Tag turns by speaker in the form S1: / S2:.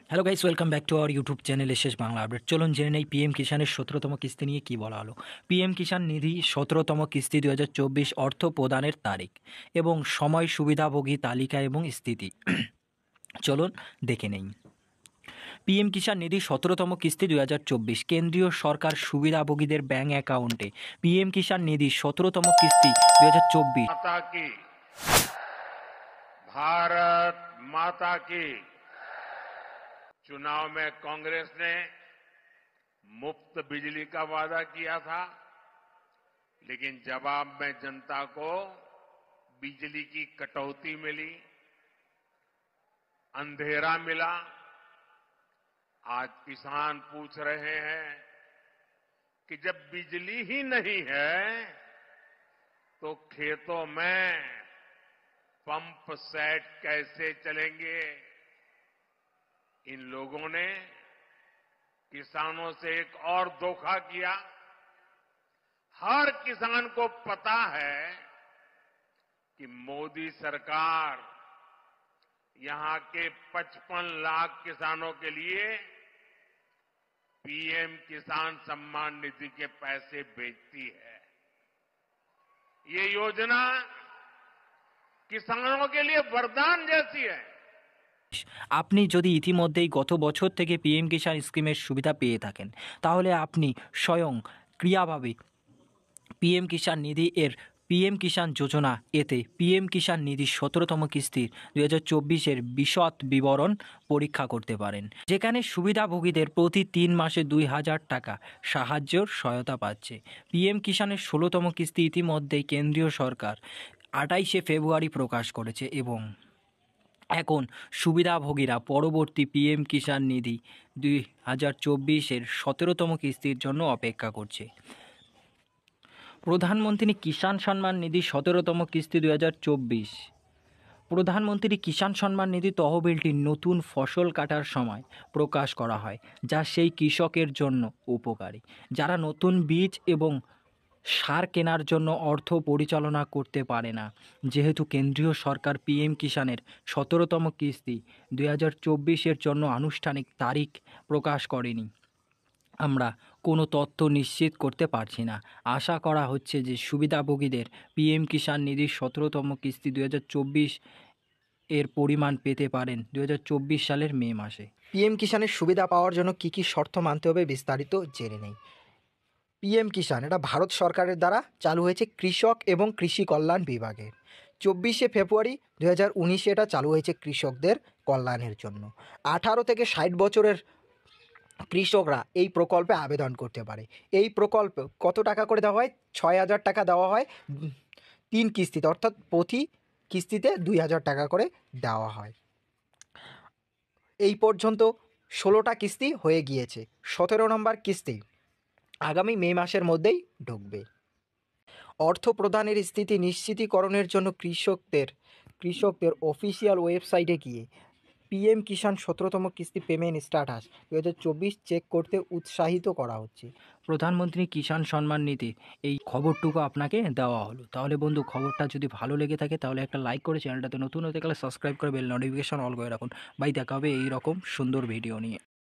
S1: Hello guys, welcome back to our YouTube channel SS Bangla update. চলুন জেনে নেই PM কিষানের 17তম কিস্তি নিয়ে কী বলা হলো। পিএম কিষাণ নিধি 17তম কিস্তি 2024 অর্থ প্রদানের তারিখ এবং সময়, সুবিধাভোগী তালিকা এবং স্থিতি। চলুন দেখে নেই। পিএম কিষাণ নিধি 17তম কিস্তি 2024 কেন্দ্রীয় সরকার সুবিধাভোগীদের ব্যাঙ্ক অ্যাকাউন্টে। পিএম কিষাণ নিধি 17তম কিস্তি 2024।
S2: माता की भारत माता की चुनाव में कांग्रेस ने मुफ्त बिजली का वादा किया था, लेकिन जवाब में जनता को बिजली की कटौती मिली, अंधेरा मिला। आज किसान पूछ रहे हैं कि जब बिजली ही नहीं है तो खेतों में पंप सेट कैसे चलेंगे। इन लोगों ने किसानों से एक और धोखा किया। हर किसान को पता है कि मोदी सरकार यहां के 55 लाख किसानों के लिए पीएम किसान सम्मान निधि के पैसे भेजती है। ये योजना किसानों के लिए वरदान जैसी है।
S1: আপনি যদি ইতিমধ্যেই গত বছর থেকে পিএম কিষাণ স্কিমের সুবিধা পেয়ে থাকেন, তাহলে আপনি স্বয়ং ক্রিয়াভাবে পিএম কিষাণ নিধি এর পিএম কিষাণ যোজনা এতে পিএম কিষাণ নিধি 17তম কিস্তির 2024-এর বিশদ বিবরণ পরীক্ষা করতে পারেন, যেখানে সুবিধাভোগীদের প্রতি 3 মাসে 2000 টাকা সাহায্যর সহায়তা পাচ্ছে। পিএম কিষাণের 16তম কিস্তি ইতিমধ্যেই কেন্দ্রীয় সরকার 28শে ফেব্রুয়ারি প্রকাশ করেছে এবং এখন সুবিধাভোগীরা পরবর্তী পিএম কিষাণ নিধি 2024-এর 17তম কিস্তির জন্য অপেক্ষা করছে। প্রধানমন্ত্রী কিষাণ সম্মান নিধি 17তম কিস্তি 2024। প্রধানমন্ত্রী কিষাণ সম্মান নিধি তহবিলটি নতুন ফসল কাটার সময় প্রকাশ করা হয়, যা সেই কৃষকের জন্য উপকারী যারা নতুন বীজ এবং সার কেনার জন্য অর্থ পরিচালনা করতে পারে না। যেহেতু কেন্দ্রীয় সরকার পিএম কিষাণের 17তম কিস্তি 2024-এর জন্য আনুষ্ঠানিক তারিখ প্রকাশ করেনি, আমরা কোনো তথ্য নিশ্চিত করতে পারছি না। আশা করা হচ্ছে যে সুবিধাভোগীদের পিএম কিষাণ নিধির 17তম কিস্তি 2024 এর পরিমাণ পেতে পারেন 2024 সালের মে মাসে।
S3: পিএম কিষাণের সুবিধা পাওয়ার জন্য কী কী শর্ত মানতে হবে বিস্তারিত জেনে নেই। পিএম কিষাণ এটা ভারত সরকারের দ্বারা চালু হয়েছে কৃষক এবং কৃষি কল্যাণ বিভাগে। 24শে ফেব্রুয়ারি 2019 এটা চালু হয়েছে কৃষকদের কল্যাণের জন্য। 18 থেকে 60 বছরের কৃষকরা এই প্রকল্পে আবেদন করতে পারে। এই প্রকল্পে কত টাকা করে দেওয়া হয়? 6000 টাকা দেওয়া হয় 3 কিস্তিতে, অর্থাৎ প্রতি কিস্তিতে 2000 টাকা করে দেওয়া হয়। এই পর্যন্ত 16টা কিস্তি হয়ে গিয়েছে। 17 নম্বর কিস্তি আগামী মে মাসের মধ্যেই ঢুকবে। অর্থ প্রদানের স্থিতি নিশ্চিতকরণের জন্য কৃষকদের অফিসিয়াল ওয়েবসাইটে গিয়ে পিএম কিষাণ 17তম কিস্তি পেমেন্ট স্ট্যাটাস 2024 চেক করতে উৎসাহিত করা হচ্ছে।
S1: প্রধানমন্ত্রী কিষাণ সম্মান নিধি এই খবরটুকু আপনাকে দেওয়া হলো। তাহলে বন্ধু, খবরটা যদি ভালো লেগে থাকে তাহলে একটা লাইক করে চ্যানেলটাতে নতুন হতে গেলে সাবস্ক্রাইব করে বেল নোটিফিকেশন অল করে রাখুন। ভাই, দেখা হবে এইরকম সুন্দর ভিডিও নিয়ে।